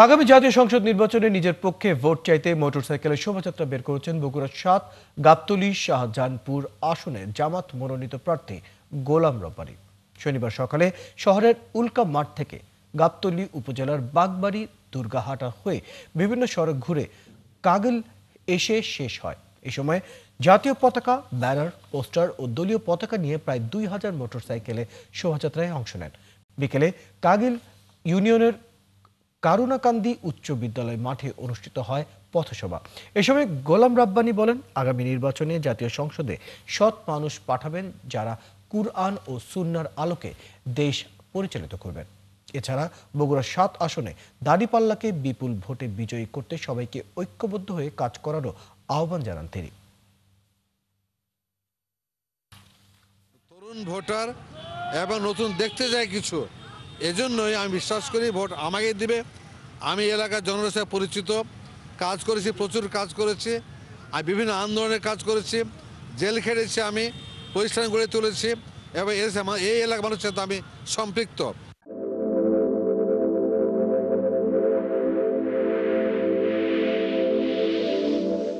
আগামী জাতীয় সংসদ নির্বাচনে নিজের পক্ষে ভোট চাইতে মোটরসাইকেলের শোভাযাত্রা বের করেছেন বগুড়ার ৭ গাবতলী শাহজাহানপুর আসনের জামাত মনোনীত প্রার্থী গোলাম রব্বানী। শনিবার সকালে শহরের উল্কা মাঠ থেকে গাবতলী উপজেলার বাগবাড়ি দুর্গাহাটা হয়ে বিভিন্ন সড়ক ঘুরে কাগল এসে শেষ হয়। এই সময় জাতীয় পতাকা, ব্যানার, পোস্টার ও দলীয় পতাকা নিয়ে প্রায় ২,০০০ মোটরসাইকেলে শোভাযাত্রায় অংশ নেন। বিকেলে কাগিল ইউনিয়নের কারুনাকান্দি উচ্চ বিদ্যালয় মাঠে অনুষ্ঠিত হয় পথসভা। এ সময় গোলাম রাব্বানী বলেন, আগামী নির্বাচনে জাতীয় সংসদে সৎ মানুষ পাঠাবেন যারা কুরআন ও সুন্নাহর আলোকে দেশ পরিচালিত করবেন। এছাড়া বগুড়া ৭ আসনে দাড়িপাল্লাকে বিপুল ভোটে বিজয়ী করতে সবাইকে ঐক্যবদ্ধ হয়ে কাজ করারও আহ্বান জানান তিনি। তরুণ ভোটার এবং নতুন দেখতে যায় কিছু, এজন্যই আমি বিশ্বাস করি ভোট আমাকে দিবে। আমি এলাকার জনগণের সাথে পরিচিত, কাজ করেছি, প্রচুর কাজ করেছি, আমি বিভিন্ন আন্দোলনের কাজ করেছি, জেল খেটেছি, আমি প্রতিষ্ঠান গড়ে তুলেছি এবং এই এলাকার মানুষের সাথে আমি সম্পৃক্ত।